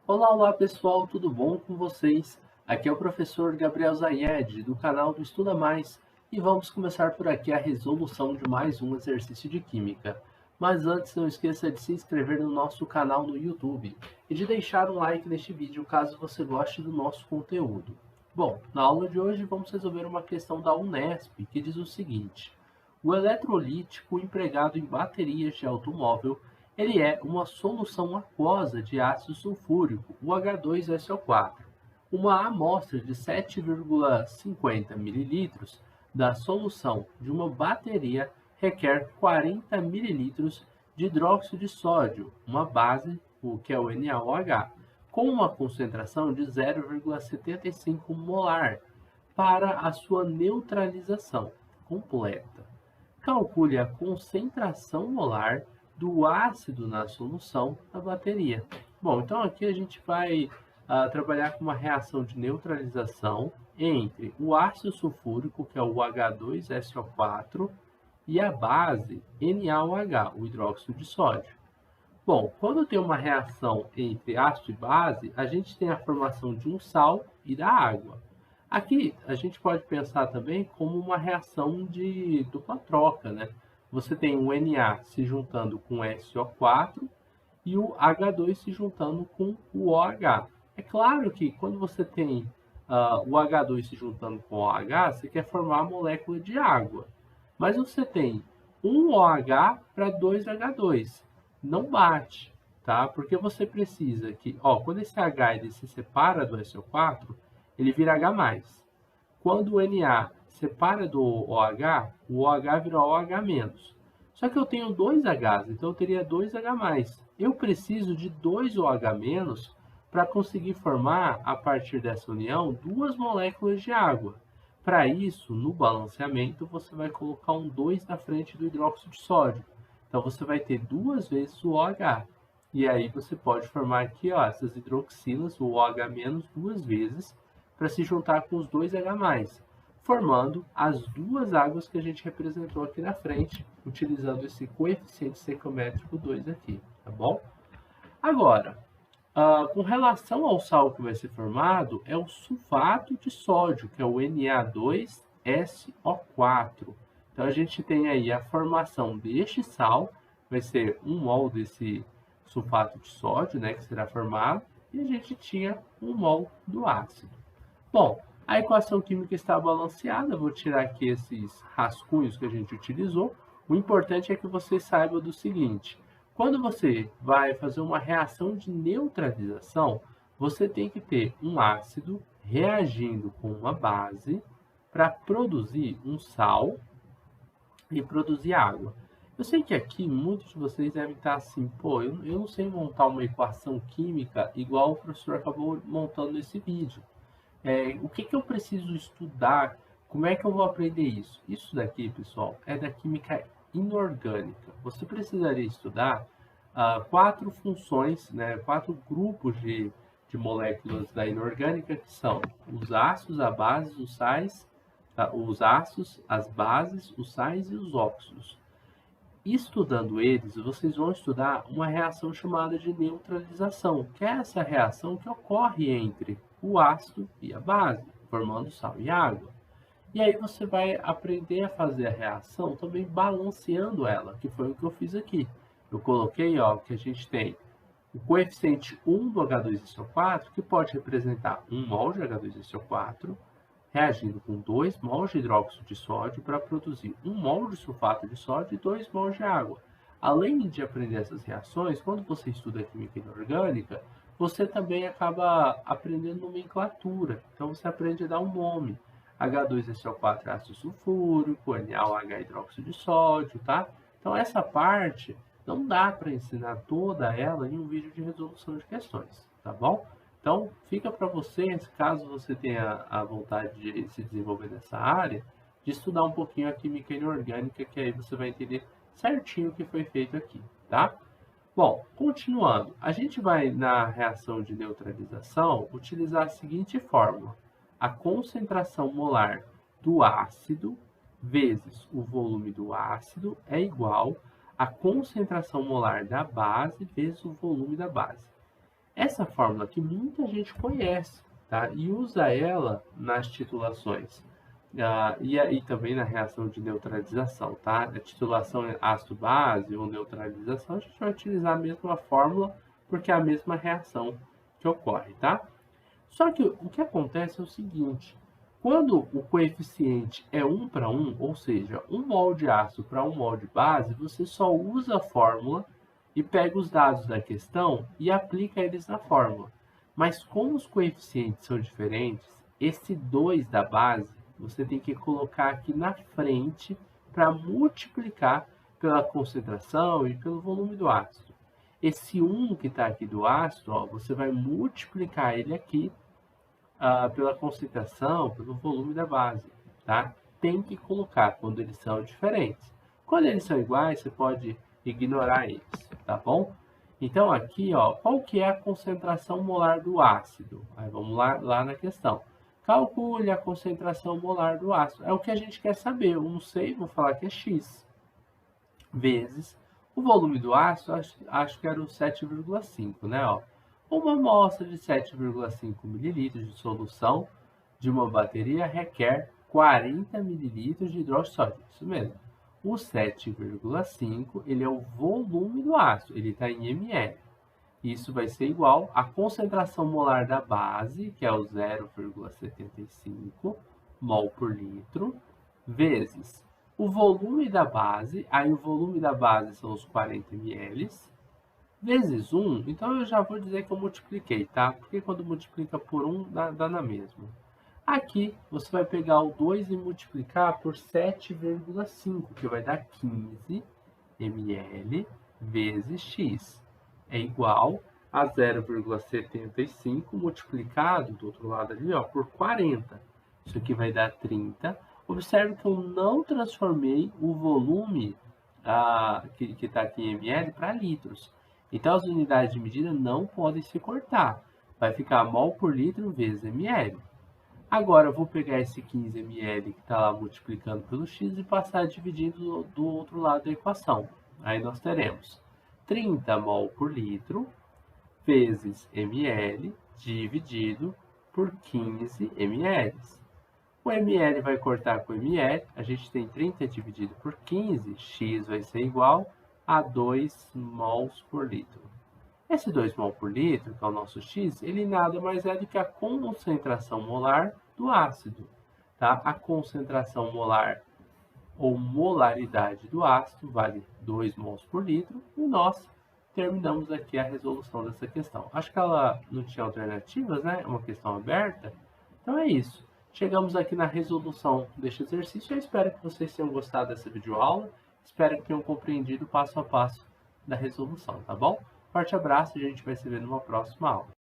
Olá, olá pessoal, tudo bom com vocês? Aqui é o professor Gabriel Zayed, do canal do Estuda Mais, e vamos começar por aqui a resolução de mais um exercício de Química. Mas antes, não esqueça de se inscrever no nosso canal no YouTube e de deixar um like neste vídeo caso você goste do nosso conteúdo. Bom, na aula de hoje vamos resolver uma questão da Unesp que diz o seguinte: o eletrolítico empregado em baterias de automóvel ele é uma solução aquosa de ácido sulfúrico, o H2SO4. Uma amostra de 7,50 ml da solução de uma bateria requer 40 ml de hidróxido de sódio, uma base, o que é o NaOH, com uma concentração de 0,75 molar para a sua neutralização completa. Calcule a concentração molar do ácido na solução da bateria. Bom, então aqui a gente vai trabalhar com uma reação de neutralização entre o ácido sulfúrico, que é o H2SO4, e a base NaOH, o hidróxido de sódio. Bom, quando tem uma reação entre ácido e base, a gente tem a formação de um sal e da água. Aqui a gente pode pensar também como uma reação de dupla troca, né? Você tem o Na se juntando com SO4 e o H2 se juntando com o OH. É claro que quando você tem o H2 se juntando com o OH, você quer formar a molécula de água. Mas você tem um OH para dois H2. Não bate, tá? Porque você precisa que, ó, quando esse H ele se separa do SO4, ele vira H+. Quando o Na separa do OH, o OH vira OH-. Só que eu tenho dois Hs, então eu teria dois H+. Eu preciso de dois OH- para conseguir formar, a partir dessa união, duas moléculas de água. Para isso, no balanceamento, você vai colocar um 2 na frente do hidróxido de sódio. Então, você vai ter duas vezes o OH. E aí você pode formar aqui, ó, essas hidroxilas, o OH- duas vezes, para se juntar com os dois H+, formando as duas águas que a gente representou aqui na frente, utilizando esse coeficiente estequiométrico 2 aqui, tá bom? Agora, com relação ao sal que vai ser formado, é o sulfato de sódio, que é o Na2SO4. Então, a gente tem aí a formação deste sal, vai ser 1 mol desse sulfato de sódio, né, que será formado, e a gente tinha 1 mol do ácido. Bom, a equação química está balanceada, vou tirar aqui esses rascunhos que a gente utilizou. O importante é que você saiba do seguinte: quando você vai fazer uma reação de neutralização, você tem que ter um ácido reagindo com uma base para produzir um sal e produzir água. Eu sei que aqui muitos de vocês devem estar assim, pô, eu não sei montar uma equação química igual o professor acabou montando nesse vídeo. O que que eu preciso estudar? Como é que eu vou aprender isso? Isso daqui, pessoal, é da química inorgânica. Você precisaria estudar quatro funções, né, quatro grupos de moléculas da inorgânica, que são os ácidos, as bases, os sais, tá? Os ácidos, as bases, os sais e os óxidos. Estudando eles, vocês vão estudar uma reação chamada de neutralização, que é essa reação que ocorre entre o ácido e a base, formando sal e água. E aí você vai aprender a fazer a reação também balanceando ela, que foi o que eu fiz aqui. Eu coloquei, ó, que a gente tem o coeficiente 1 do H2SO4, que pode representar 1 mol de H2SO4, reagindo com 2 mols de hidróxido de sódio para produzir 1 mol de sulfato de sódio e 2 mols de água. Além de aprender essas reações, quando você estuda química inorgânica, você também acaba aprendendo nomenclatura. Então você aprende a dar um nome. H2SO4 é ácido sulfúrico, NaOH hidróxido de sódio, tá? Então essa parte não dá para ensinar toda ela em um vídeo de resolução de questões, tá bom? Então, fica para vocês, caso você tenha a vontade de se desenvolver nessa área, de estudar um pouquinho a química inorgânica, que aí você vai entender certinho o que foi feito aqui, tá? Bom, continuando, a gente vai na reação de neutralização utilizar a seguinte fórmula: a concentração molar do ácido vezes o volume do ácido é igual à concentração molar da base vezes o volume da base. Essa fórmula aqui muita gente conhece, tá? E usa ela nas titulações. E também na reação de neutralização, tá? A titulação em ácido-base ou neutralização, a gente vai utilizar a mesma fórmula porque é a mesma reação que ocorre, tá? Só que o que acontece é o seguinte, quando o coeficiente é 1 para 1, ou seja, 1 mol de ácido para 1 mol de base, você só usa a fórmula e pega os dados da questão e aplica eles na fórmula. Mas como os coeficientes são diferentes, esse 2 da base você tem que colocar aqui na frente para multiplicar pela concentração e pelo volume do ácido. Esse 1 que está aqui do ácido, ó, você vai multiplicar ele aqui pela concentração, pelo volume da base, tá? Tem que colocar quando eles são diferentes. Quando eles são iguais, você pode ignorar eles, tá bom? Então aqui, ó, qual que é a concentração molar do ácido? Aí vamos lá na questão. Calcule a concentração molar do ácido. É o que a gente quer saber. Eu não sei, vou falar que é X. Vezes o volume do ácido, acho que era o 7,5, né? Ó. Uma amostra de 7,5 ml de solução de uma bateria requer 40 ml de hidrogênio sólido. Isso mesmo. O 7,5 ele é o volume do ácido, ele está em ml. Isso vai ser igual à concentração molar da base, que é o 0,75 mol por litro, vezes o volume da base, aí o volume da base são os 40 ml, vezes 1, então eu já vou dizer que eu multipliquei, tá? Porque quando multiplica por 1, dá na mesma. Aqui, você vai pegar o 2 e multiplicar por 7,5, que vai dar 15 ml vezes x. É igual a 0,75 multiplicado, do outro lado ali, ó, por 40. Isso aqui vai dar 30. Observe que eu não transformei o volume que está aqui em ml para litros. Então, as unidades de medida não podem se cortar. Vai ficar mol por litro vezes ml. Agora, eu vou pegar esse 15 ml que está lá multiplicando pelo x e passar dividindo do outro lado da equação. Aí nós teremos 30 mol por litro vezes ml dividido por 15 ml. O ml vai cortar com ml, a gente tem 30 dividido por 15, x vai ser igual a 2 mols por litro. Esse 2 mol por litro, que é o nosso x, ele nada mais é do que a concentração molar do ácido. Tá? A concentração molar ou molaridade do ácido vale 2 mols por litro e nós terminamos aqui a resolução dessa questão. Acho que ela não tinha alternativas, né? É uma questão aberta. Então é isso. Chegamos aqui na resolução deste exercício. Eu espero que vocês tenham gostado dessa videoaula. Espero que tenham compreendido passo a passo da resolução, tá bom? Forte abraço e a gente vai se ver numa próxima aula.